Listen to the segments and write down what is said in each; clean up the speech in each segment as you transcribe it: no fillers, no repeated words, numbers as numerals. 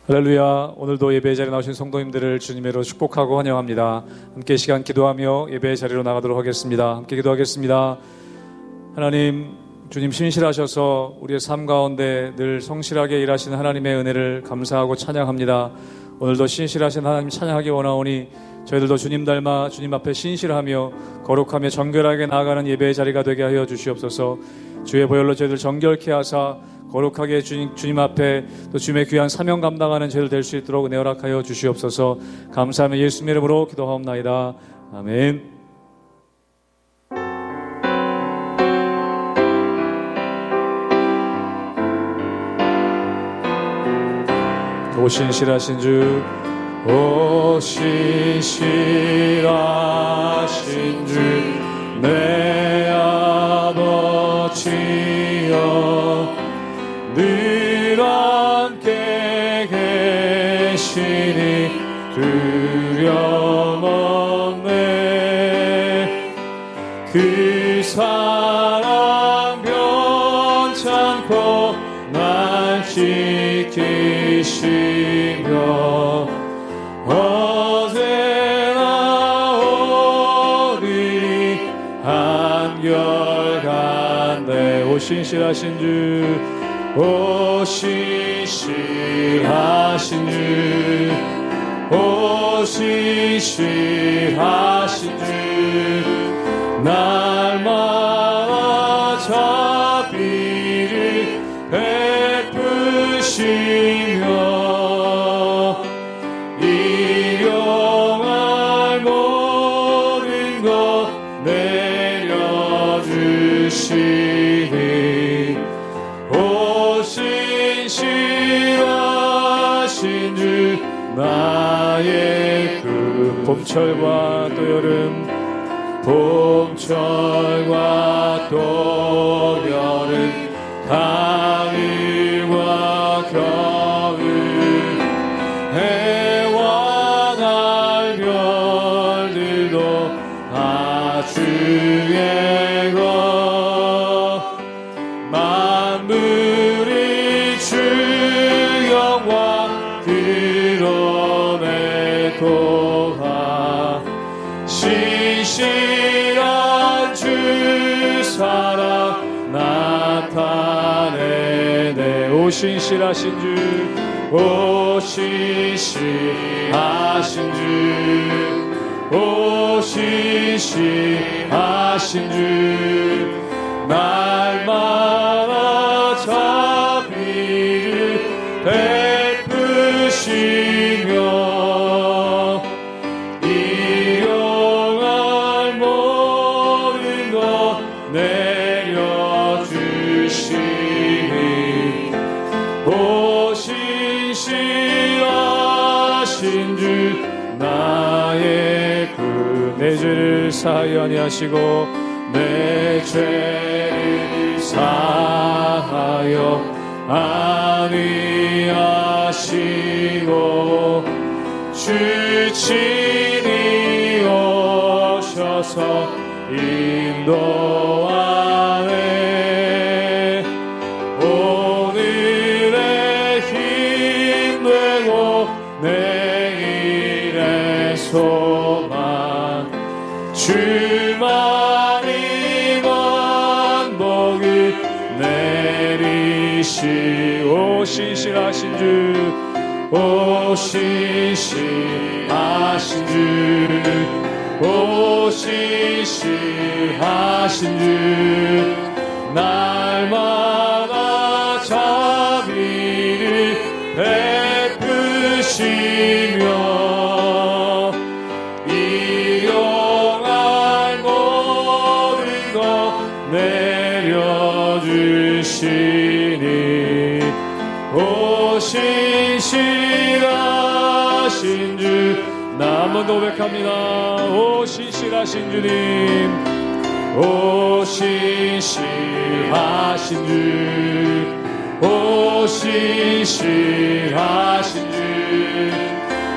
할렐루야. 오늘도 예배의 자리에 나오신 성도님들을 주님으로 축복하고 환영합니다. 함께 시간 기도하며 예배의 자리로 나가도록 하겠습니다. 함께 기도하겠습니다. 하나님, 주님 신실하셔서 우리의 삶 가운데 늘 성실하게 일하시는 하나님의 은혜를 감사하고 찬양합니다. 오늘도 신실하신 하나님 찬양하기 원하오니 저희들도 주님 닮아 주님 앞에 신실하며 거룩하며 정결하게 나아가는 예배의 자리가 되게 하여 주시옵소서. 주의 보혈로 저희들 정결케 하사 거룩하게 주님 앞에 또 주님의 귀한 사명 감당하는 저희들 될 수 있도록 은혜 허락하여 주시옵소서. 감사하며 예수님의 이름으로 기도하옵나이다. 아멘. 오 신실하신 주, 오 신실하신 주, 내 아버지여, 늘 함께 계시니 두려움 없네. 그 사랑 변찮고 날 지키시며 어제나 오리 한결같네. 오 신실하신 주, 오 신실하신 주, 오 신실하신 주, 날마다 자비를 베푸시며 일용할 모든 것 내려주시니 신실하신 주, 나의 그 봄철과 또 여름, 봄철과 또 여름, 가을과 겨울, 해와 달 별들도 다 주의 것, 만물이 주 영광 드러내도다. 신실한 주 사랑 나타내네. 오 신실하신 주, 오 신실하신 주, 오 신실하신 주, 날마다 자비를 베푸시며 일용할 모든 것 내려주시니 오 신실하신 주, 나의 그 내 죄를 사하여 아니하시고 내 죄를 사하여 아니하시고 주 친히 오셔서 인도하네. 오늘의 힘 되고 내일의 소망, 주만이 만복을 내리시. 오 신실하신 주, 오 신실하신 주, 오 신실하신 주, 날마다 자비를 베푸시며 일용할 모든 것 내려주시니 오 신실하신 주, 나 한 번 더 고백합니다. 오 신실하신 주님, 오 신실하신 주, 오 신실하신 주,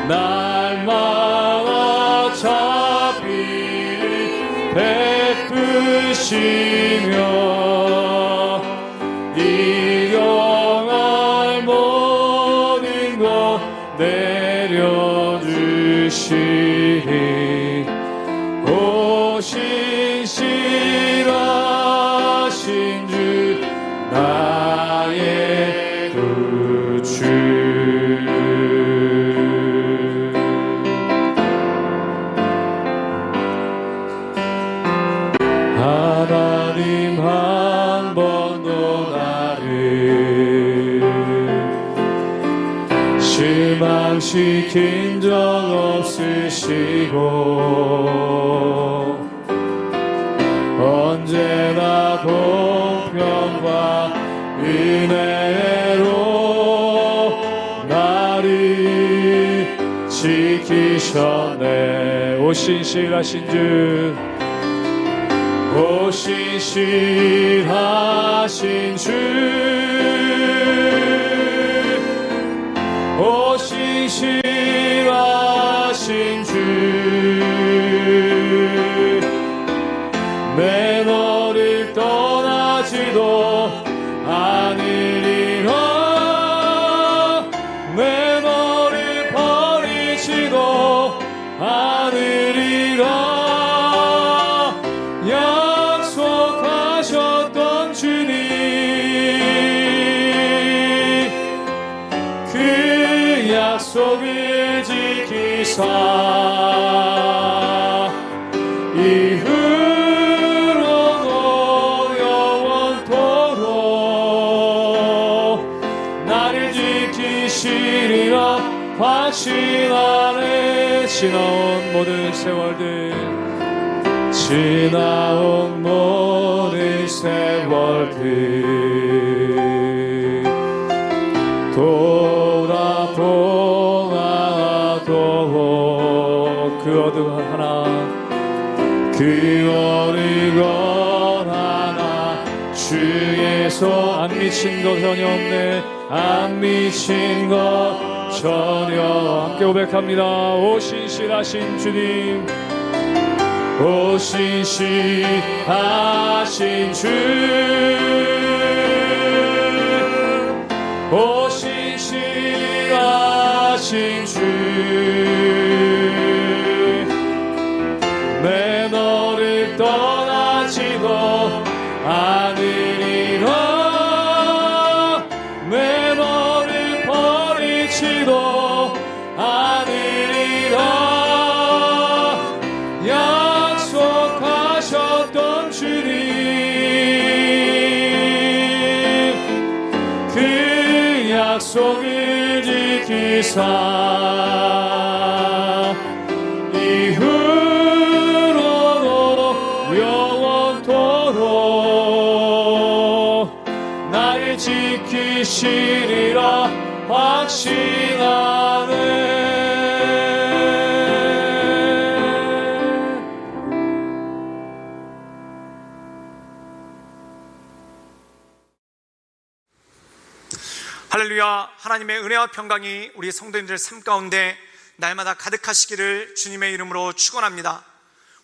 날마다 자비를 베푸시며 일용할 모든 것 신실히 신실하신 주 나의 구주. 하나님 한 번도 나를 실망시킨 적 없으시고 언제나 공평과 은혜로 나를 지키셨네. 오 신실하신 주, 오 신실하신 주, 오 신실하신 주, 내 너를 떠나지도 않으리라, 내 너를 버리지도 않으리라. 약속하셨던 주님, 그 약속을 지키사 이후로도 영원토록 나를 지키시리라 확신하네. 지나온 모든 세월들, 지나온 모든 세월들 돌아보아도 그 어느 하나, 그 어느 것 하나 주의 손 안 미친 것 전혀 없네. 안 미친 것 전혀. 함께 고백합니다. 오 신실하신 주님, 오 신실하신 주, 오 신실하신 주, 내 너를 떠나지도 않으리라, 내 너를 버리지도 않으리라. 약속하셨던 주님, 그 약속을 지키사 이후로도 영원토록 나를 지키시리라 확신하네. 할렐루야. 하나님의 은혜와 평강이 우리 성도님들 삶 가운데 날마다 가득하시기를 주님의 이름으로 축원합니다.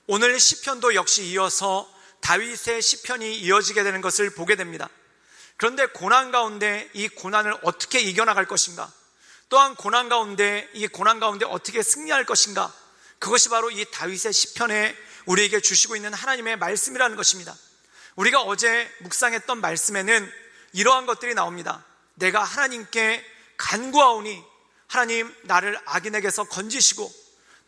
오늘 시편도 역시 이어서 다윗의 시편이 이어지게 되는 것을 보게 됩니다. 그런데 고난 가운데 이 고난을 어떻게 이겨나갈 것인가, 또한 고난 가운데 이 고난 가운데 어떻게 승리할 것인가, 그것이 바로 이 다윗의 시편에 우리에게 주시고 있는 하나님의 말씀이라는 것입니다. 우리가 어제 묵상했던 말씀에는 이러한 것들이 나옵니다. 내가 하나님께 간구하오니 하나님 나를 악인에게서 건지시고,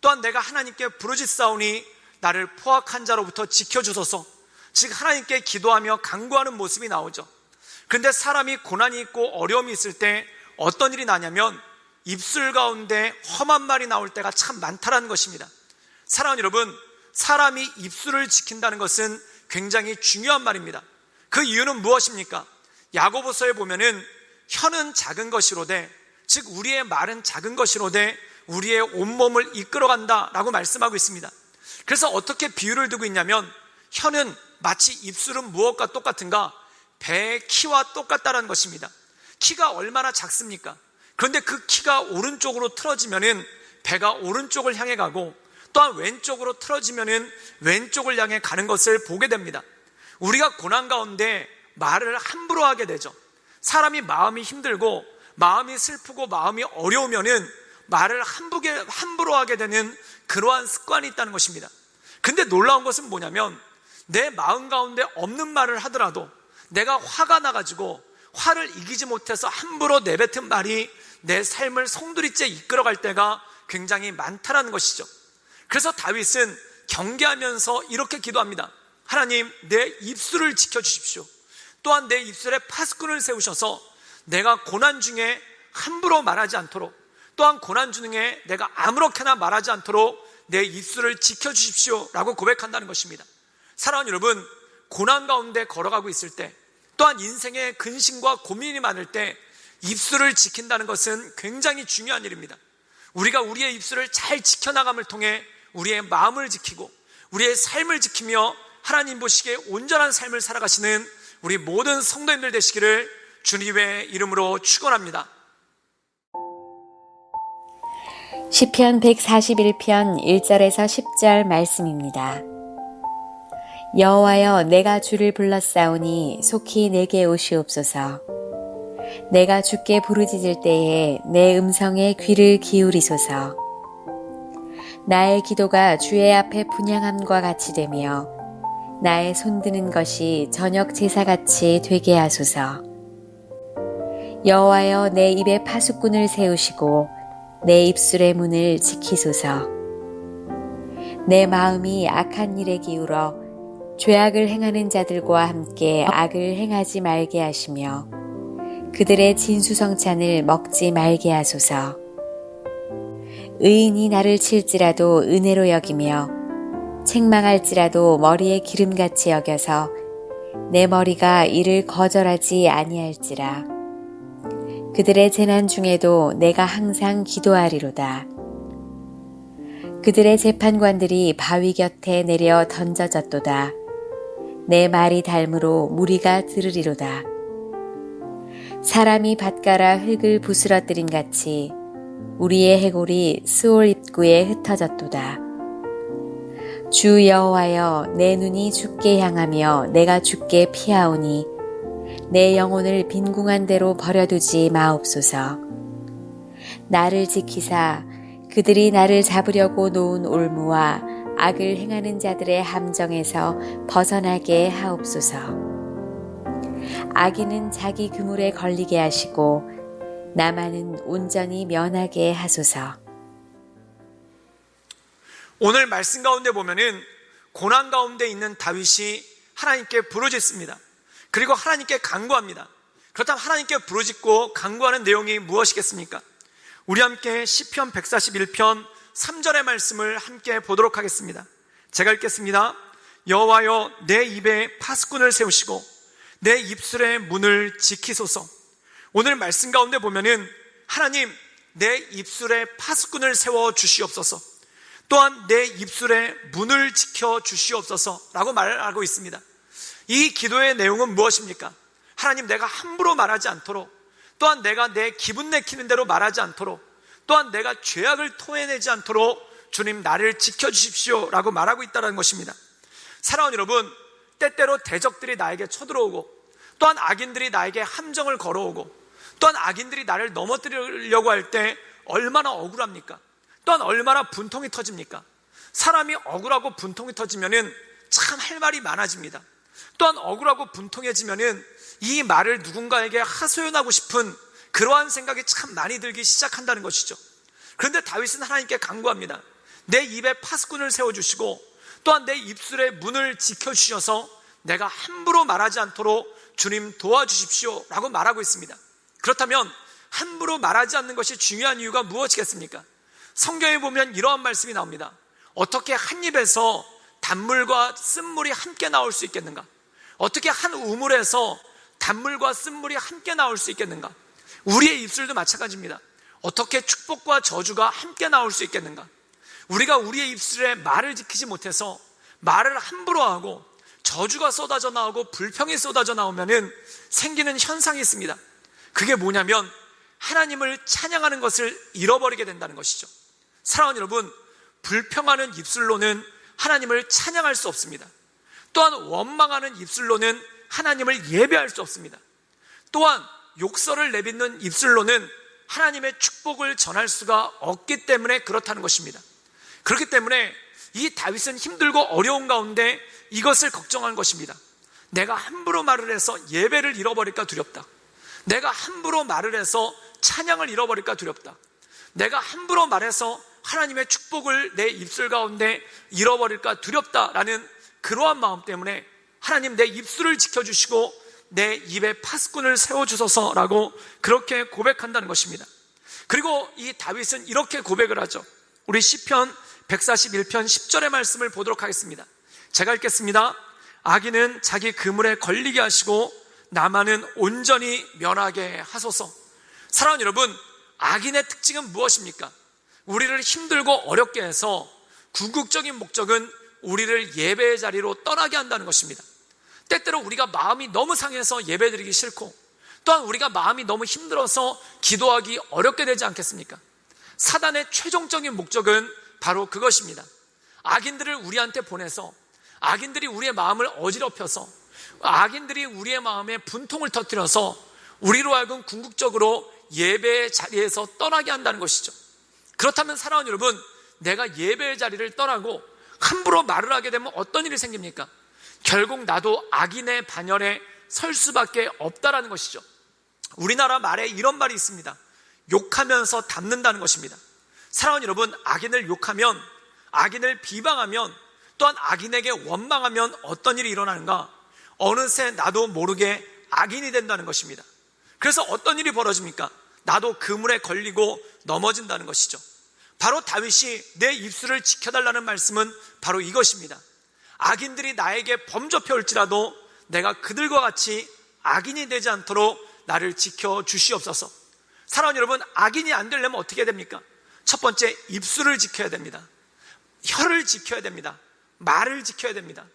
또한 내가 하나님께 부르짖사오니 나를 포악한 자로부터 지켜주소서. 즉 하나님께 기도하며 간구하는 모습이 나오죠. 그런데 사람이 고난이 있고 어려움이 있을 때 어떤 일이 나냐면 입술 가운데 험한 말이 나올 때가 참 많다라는 것입니다. 사랑하는 여러분, 사람이 입술을 지킨다는 것은 굉장히 중요한 말입니다. 그 이유는 무엇입니까? 야고보서에 보면은 혀는 작은 것이로되, 즉 우리의 말은 작은 것이로되 우리의 온몸을 이끌어간다 라고 말씀하고 있습니다. 그래서 어떻게 비유를 두고 있냐면, 혀는 마치 입술은 무엇과 똑같은가? 배의 키와 똑같다는 것입니다. 키가 얼마나 작습니까? 그런데 그 키가 오른쪽으로 틀어지면은 배가 오른쪽을 향해 가고, 또한 왼쪽으로 틀어지면은 왼쪽을 향해 가는 것을 보게 됩니다. 우리가 고난 가운데 말을 함부로 하게 되죠. 사람이 마음이 힘들고 마음이 슬프고 마음이 어려우면은 말을 함부로 하게 되는 그러한 습관이 있다는 것입니다. 근데 놀라운 것은 뭐냐면 내 마음 가운데 없는 말을 하더라도 내가 화가 나가지고 화를 이기지 못해서 함부로 내뱉은 말이 내 삶을 송두리째 이끌어갈 때가 굉장히 많다라는 것이죠. 그래서 다윗은 경계하면서 이렇게 기도합니다. 하나님, 내 입술을 지켜주십시오. 또한 내 입술에 파수꾼을 세우셔서 내가 고난 중에 함부로 말하지 않도록, 또한 고난 중에 내가 아무렇게나 말하지 않도록 내 입술을 지켜주십시오 라고 고백한다는 것입니다. 사랑하는 여러분, 고난 가운데 걸어가고 있을 때, 또한 인생의 근심과 고민이 많을 때 입술을 지킨다는 것은 굉장히 중요한 일입니다. 우리가 우리의 입술을 잘 지켜나감을 통해 우리의 마음을 지키고 우리의 삶을 지키며 하나님 보시기에 온전한 삶을 살아가시는 우리 모든 성도님들 되시기를 주님의 이름으로 축원합니다. 시편 141편 1절에서 10절 말씀입니다. 여호와여, 내가 주를 불렀사오니 속히 내게 오시옵소서. 내가 주께 부르짖을 때에 내 음성에 귀를 기울이소서. 나의 기도가 주의 앞에 분향함과 같이 되며 나의 손드는 것이 저녁 제사같이 되게 하소서. 여호와여, 내 입에 파수꾼을 세우시고 내 입술의 문을 지키소서. 내 마음이 악한 일에 기울어 죄악을 행하는 자들과 함께 악을 행하지 말게 하시며 그들의 진수성찬을 먹지 말게 하소서. 의인이 나를 칠지라도 은혜로 여기며 책망할지라도 머리에 기름같이 여겨서 내 머리가 이를 거절하지 아니할지라. 그들의 재난 중에도 내가 항상 기도하리로다. 그들의 재판관들이 바위 곁에 내려 던져졌도다. 내 말이 닳므로 무리가 들으리로다. 사람이 밭가라 흙을 부스러뜨린 같이 우리의 해골이 스올 입구에 흩어졌도다. 주 여호와여, 내 눈이 주께 향하며 내가 주께 피하오니 내 영혼을 빈궁한 대로 버려두지 마옵소서. 나를 지키사 그들이 나를 잡으려고 놓은 올무와 악을 행하는 자들의 함정에서 벗어나게 하옵소서. 악인은 자기 그물에 걸리게 하시고 나만은 온전히 면하게 하소서. 오늘 말씀 가운데 보면은 고난 가운데 있는 다윗이 하나님께 부르짖습니다. 그리고 하나님께 간구합니다. 그렇다면 하나님께 부르짖고 간구하는 내용이 무엇이겠습니까? 우리 함께 시편 141편 3절의 말씀을 함께 보도록 하겠습니다. 제가 읽겠습니다. 여호와여, 내 입에 파수꾼을 세우시고 내 입술의 문을 지키소서. 오늘 말씀 가운데 보면은 하나님, 내 입술에 파수꾼을 세워 주시옵소서. 또한 내 입술의 문을 지켜 주시옵소서 라고 말을 하고 있습니다. 이 기도의 내용은 무엇입니까? 하나님, 내가 함부로 말하지 않도록, 또한 내가 내 기분 내키는 대로 말하지 않도록, 또한 내가 죄악을 토해내지 않도록 주님 나를 지켜주십시오 라고 말하고 있다는 것입니다. 사랑하는 여러분, 때때로 대적들이 나에게 쳐들어오고, 또한 악인들이 나에게 함정을 걸어오고, 또한 악인들이 나를 넘어뜨리려고 할 때 얼마나 억울합니까? 또한 얼마나 분통이 터집니까? 사람이 억울하고 분통이 터지면은 참 할 말이 많아집니다. 또한 억울하고 분통해지면은 이 말을 누군가에게 하소연하고 싶은 그러한 생각이 참 많이 들기 시작한다는 것이죠. 그런데 다윗은 하나님께 간구합니다. 내 입에 파수꾼을 세워주시고 또한 내 입술의 문을 지켜주셔서 내가 함부로 말하지 않도록 주님 도와주십시오 라고 말하고 있습니다. 그렇다면 함부로 말하지 않는 것이 중요한 이유가 무엇이겠습니까? 성경에 보면 이러한 말씀이 나옵니다. 어떻게 한 입에서 단물과 쓴물이 함께 나올 수 있겠는가? 어떻게 한 우물에서 단물과 쓴물이 함께 나올 수 있겠는가? 우리의 입술도 마찬가지입니다. 어떻게 축복과 저주가 함께 나올 수 있겠는가? 우리가 우리의 입술에 말을 지키지 못해서 말을 함부로 하고 저주가 쏟아져 나오고 불평이 쏟아져 나오면 생기는 현상이 있습니다. 그게 뭐냐면 하나님을 찬양하는 것을 잃어버리게 된다는 것이죠. 사랑하는 여러분, 불평하는 입술로는 하나님을 찬양할 수 없습니다. 또한 원망하는 입술로는 하나님을 예배할 수 없습니다. 또한 욕설을 내뱉는 입술로는 하나님의 축복을 전할 수가 없기 때문에 그렇다는 것입니다. 그렇기 때문에 이 다윗은 힘들고 어려운 가운데 이것을 걱정한 것입니다. 내가 함부로 말을 해서 예배를 잃어버릴까 두렵다. 내가 함부로 말을 해서 찬양을 잃어버릴까 두렵다. 내가 함부로 말해서 하나님의 축복을 내 입술 가운데 잃어버릴까 두렵다라는 그러한 마음 때문에 하나님 내 입술을 지켜주시고 내 입에 파수꾼을 세워주소서라고 그렇게 고백한다는 것입니다. 그리고 이 다윗은 이렇게 고백을 하죠. 우리 시편 141편 10절의 말씀을 보도록 하겠습니다. 제가 읽겠습니다. 악인은 자기 그물에 걸리게 하시고 나만은 온전히 면하게 하소서. 사랑하는 여러분, 악인의 특징은 무엇입니까? 우리를 힘들고 어렵게 해서 궁극적인 목적은 우리를 예배의 자리로 떠나게 한다는 것입니다. 때때로 우리가 마음이 너무 상해서 예배드리기 싫고, 또한 우리가 마음이 너무 힘들어서 기도하기 어렵게 되지 않겠습니까? 사단의 최종적인 목적은 바로 그것입니다. 악인들을 우리한테 보내서, 악인들이 우리의 마음을 어지럽혀서, 악인들이 우리의 마음에 분통을 터뜨려서 우리로 하여금 궁극적으로 예배의 자리에서 떠나게 한다는 것이죠. 그렇다면 사랑하는 여러분, 내가 예배의 자리를 떠나고 함부로 말을 하게 되면 어떤 일이 생깁니까? 결국 나도 악인의 반열에 설 수밖에 없다라는 것이죠. 우리나라 말에 이런 말이 있습니다. 욕하면서 닮는다는 것입니다. 사랑하는 여러분, 악인을 욕하면, 악인을 비방하면, 또한 악인에게 원망하면 어떤 일이 일어나는가? 어느새 나도 모르게 악인이 된다는 것입니다. 그래서 어떤 일이 벌어집니까? 나도 그물에 걸리고 넘어진다는 것이죠. 바로 다윗이 내 입술을 지켜달라는 말씀은 바로 이것입니다. 악인들이 나에게 범접해 올지라도 내가 그들과 같이 악인이 되지 않도록 나를 지켜주시옵소서. 사랑하는 여러분, 악인이 안 되려면 어떻게 해야 됩니까? 첫 번째, 입술을 지켜야 됩니다. 혀를 지켜야 됩니다. 말을 지켜야 됩니다.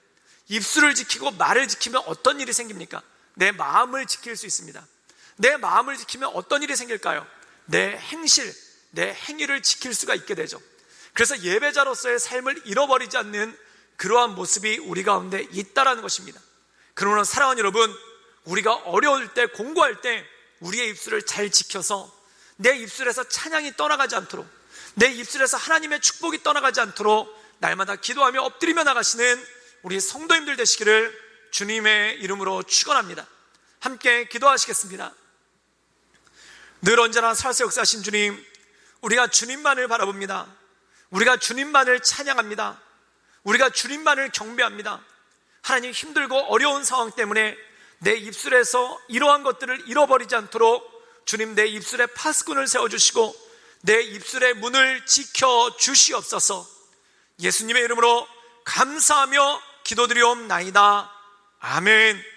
입술을 지키고 말을 지키면 어떤 일이 생깁니까? 내 마음을 지킬 수 있습니다. 내 마음을 지키면 어떤 일이 생길까요? 내 행실, 내 행위를 지킬 수가 있게 되죠. 그래서 예배자로서의 삶을 잃어버리지 않는 그러한 모습이 우리 가운데 있다라는 것입니다. 그러나 사랑하는 여러분, 우리가 어려울 때, 공부할 때 우리의 입술을 잘 지켜서 내 입술에서 찬양이 떠나가지 않도록, 내 입술에서 하나님의 축복이 떠나가지 않도록 날마다 기도하며 엎드리며 나가시는 우리 성도님들 되시기를 주님의 이름으로 축원합니다. 함께 기도하시겠습니다. 늘 언제나 살아서 역사하신 주님, 우리가 주님만을 바라봅니다. 우리가 주님만을 찬양합니다. 우리가 주님만을 경배합니다. 하나님, 힘들고 어려운 상황 때문에 내 입술에서 이러한 것들을 잃어버리지 않도록 주님 내 입술에 파수꾼을 세워주시고 내 입술의 문을 지켜주시옵소서. 예수님의 이름으로 감사하며 기도드리옵나이다. 아멘.